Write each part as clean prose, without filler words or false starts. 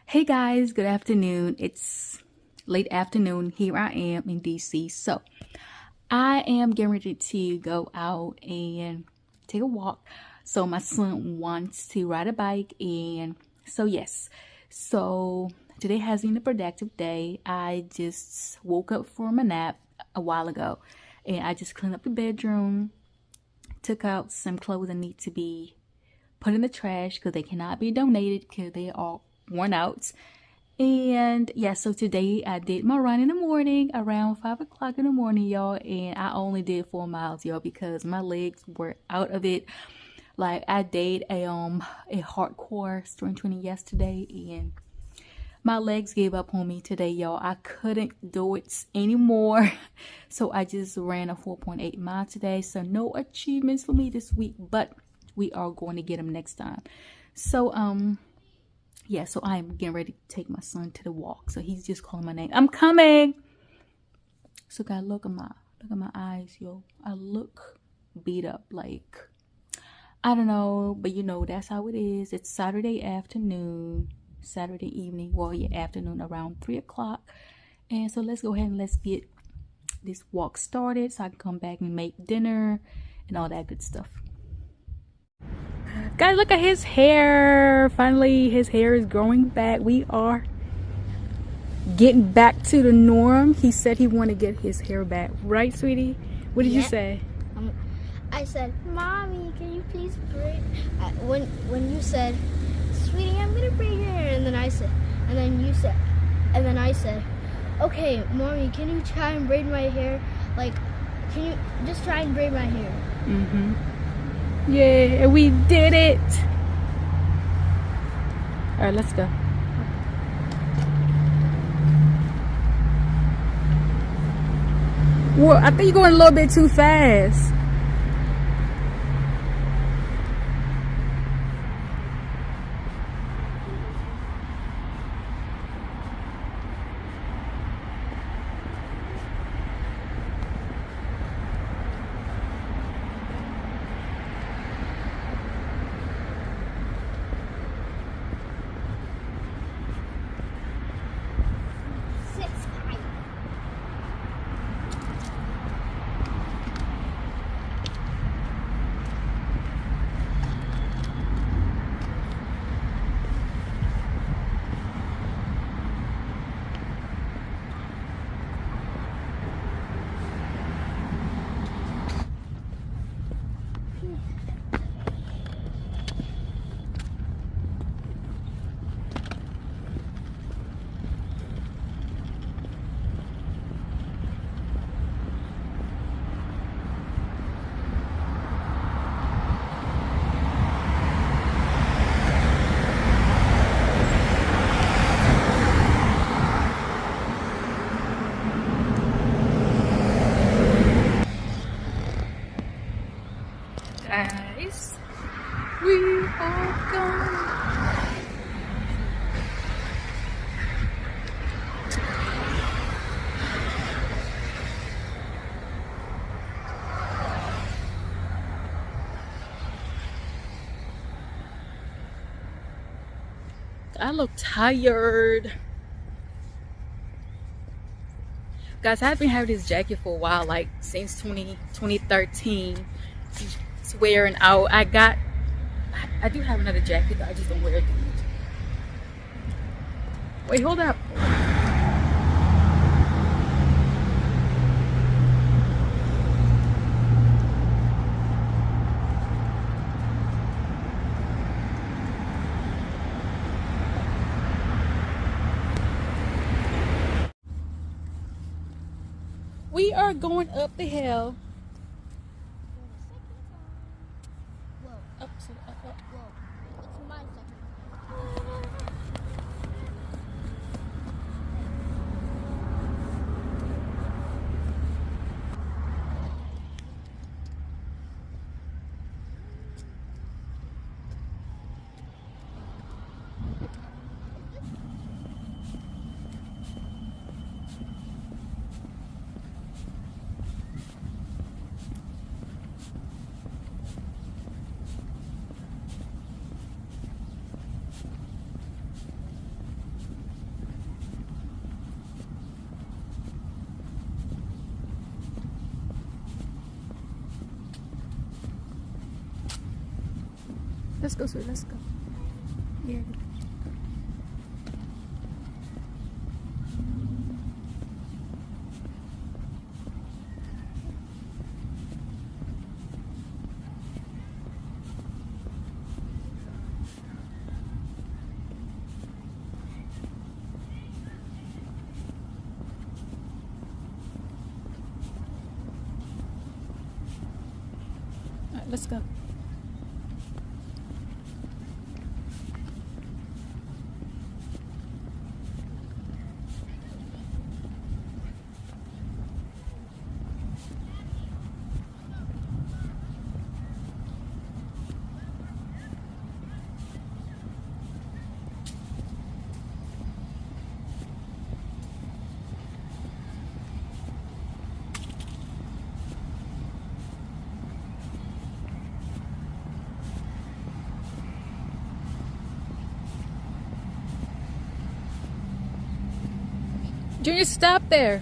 Hey guys, good afternoon. It's late afternoon. Here I am in DC. So I am getting ready to go out and take a walk. So my son wants to ride a bike, and yes. So today has been a productive day. I just woke up from a nap a while ago, and I just cleaned up the bedroom, took out some clothes that need to be put in the trash because they cannot be donated because they are worn out. And yeah, so today I did my run in the morning around 5 o'clock in the morning, y'all. And I only did 4 miles, y'all, because my legs were out of it. Like I did a hardcore strength training yesterday, and my legs gave up on me today, y'all. I couldn't do it anymore. So I just ran a 4.8 mile today. So no achievements for me this week, but we are going to get them next time. So yeah, so I am getting ready to take my son to the walk. So he's just calling my name. I'm coming. So God, look at my eyes, yo. I look beat up, like I don't know, but you know that's how it is. It's Saturday afternoon, Saturday evening, well, yeah, afternoon around 3 o'clock. And so let's go ahead and let's get this walk started so I can come back and make dinner and all that good stuff. Guys, look at his hair. Finally, his hair is growing back. We are getting back to the norm. He said he wanted to get his hair back. Right, sweetie? What did you say? I said, Mommy, can you please braid? When you said, Sweetie, I'm going to braid your hair. And then I said, okay, Mommy, can you try and braid my hair? Like, can you just try and braid my hair? Mm-hmm. Yeah, we did it. All right, let's go. Well, I think you're going a little bit too fast. Guys, we are gone. I look tired. Guys, I've been having this jacket for a while, like since 2013. It's wearing out. I do have another jacket, but I just don't wear it. Wait, hold up. We are going up the hill. Up to up. Whoa, it's my second. Let's go, sweet. Let's go. Yeah. All right, let's go. Junior, stop there.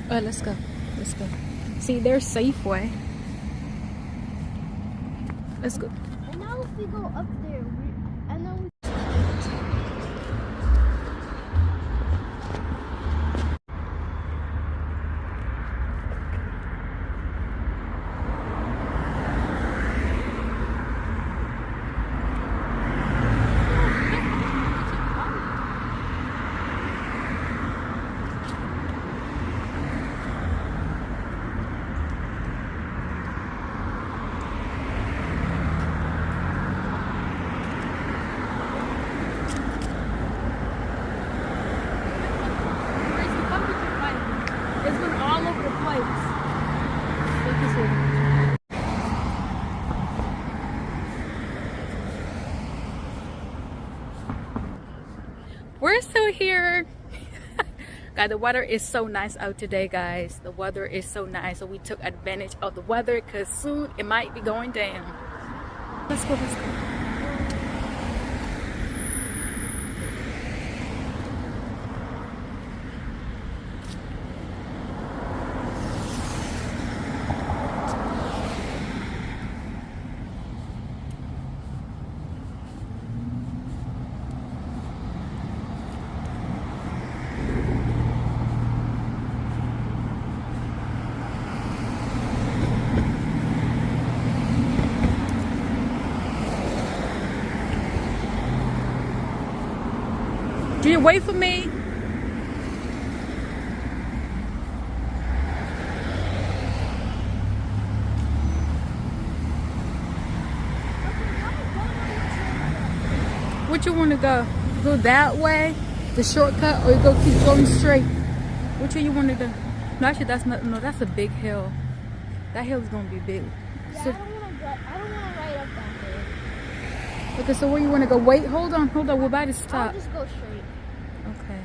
All right, let's go. Let's go. See, there's Safeway. Let's go. And now if we go up there, and then we... It's been all over the place. We're still here. God, the weather is so nice out today, guys. The weather is so nice, so we took advantage of the weather because soon it might be going down. Let's go, let's go. Junior, wait for me. What you want to go? Go that way, the shortcut, or you go keep going straight? Which way you want to go? No, actually, that's not. No, that's a big hill. That hill is gonna be big. Yeah, So, I don't want to ride up that hill. okay, so where you want to go? Wait, hold on. We're about to I'll stop. just go straight. Okay.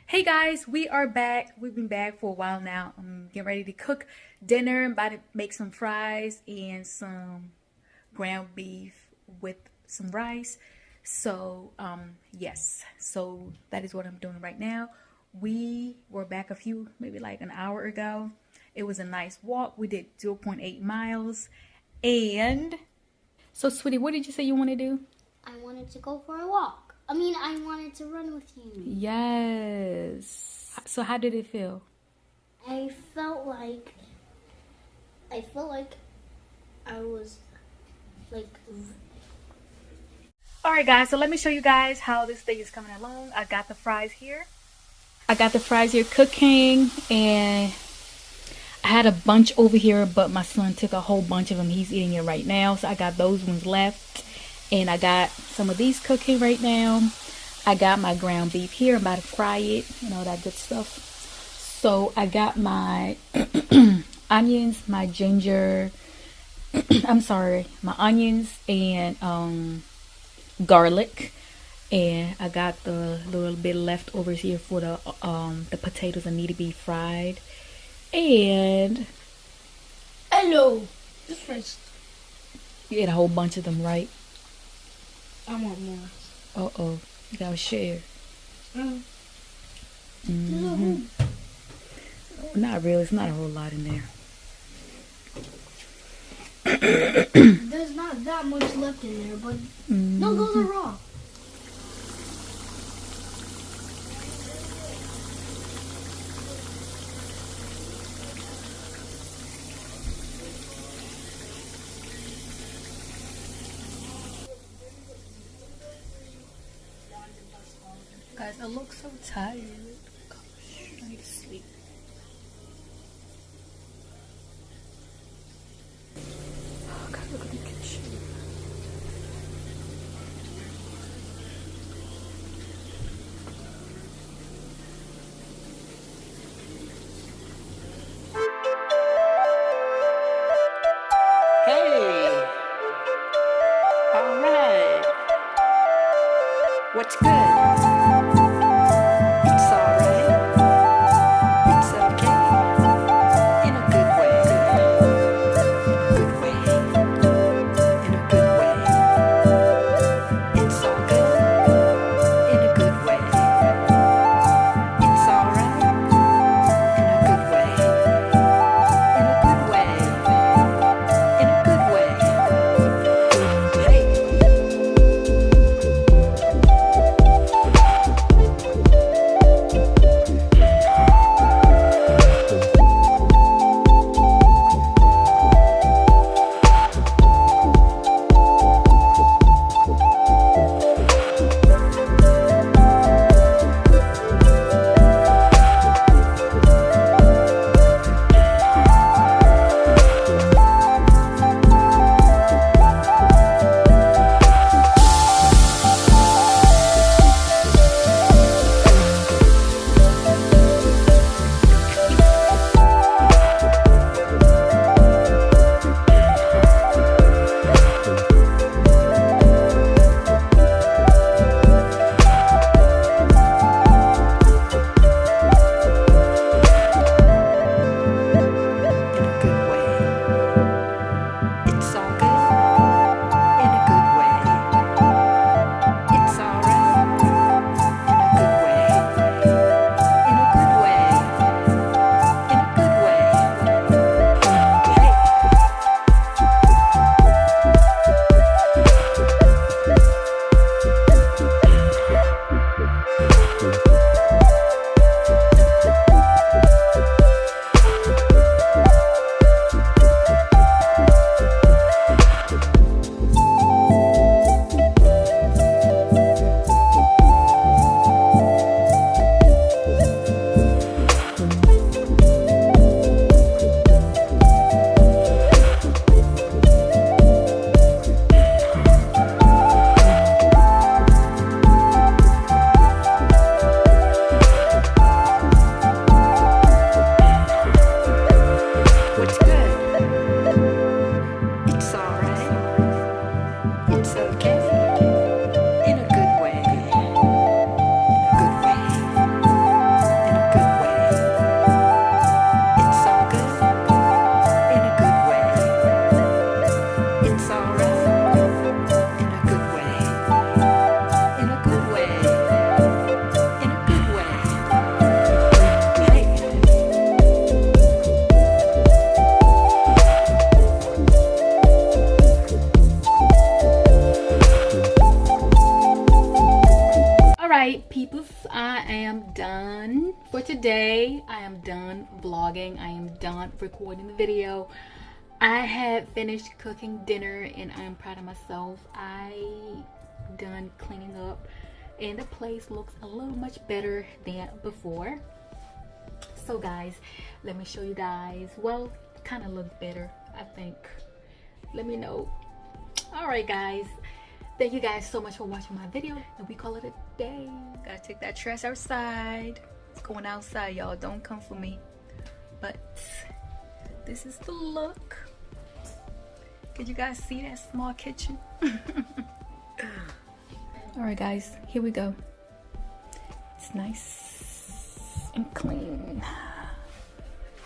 Hey guys, we are back. We've been back for a while now. I'm getting ready to cook dinner. I'm about to make some fries and some ground beef with some rice. So yes, so that is what I'm doing right now. We were back maybe like an hour ago. It was a nice walk. We did 0.8 miles. And so, sweetie, what did you say you want to do? I wanted to go for a walk. I wanted to run with you. Yes. So how did it feel? I felt like I was like. All right, guys. So let me show you guys how this thing is coming along. I got the fries here. Cooking, and I had a bunch over here, but my son took a whole bunch of them. He's eating it right now. So I got those ones left. And I got some of these cooking right now. I got my ground beef here. I'm about to fry it and all that good stuff. So I got my onions, my ginger, my onions and garlic. And I got the little bit leftovers here for the potatoes that need to be fried. And Hello. Just first. You ate a whole bunch of them, right? I want more. Uh-oh. You gotta share. Not really. It's not a whole lot in there. There's not that much left in there, but no, those are raw. Guys, I look so tired. Gosh, I need to sleep. Oh, I gotta look at the kitchen. Hey, all right. What's good? It's all right. It's okay. In a good way. Good way. In a good way. It's all good. In a good way. It's all right. In a good way. In a good way. In a good way. Hey. am done for today. I am done vlogging. I am done recording the video. I had finished cooking dinner and I am proud of myself. I done cleaning up and the place looks a little much better than before. So guys, let me show you guys. Well, kind of look better, I think. Let me know. All right guys, thank you guys so much for watching my video, and we call it a day. Gotta take that trash outside. It's going outside, y'all. Don't come for me. But this is the look. Could you guys see that small kitchen? All right guys, here we go. It's nice and clean.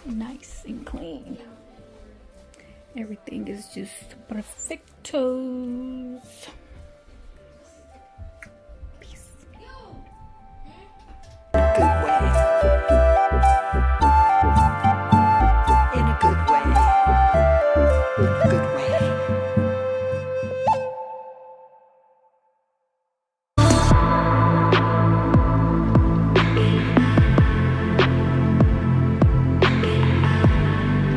Nice and clean. Everything is just perfecto.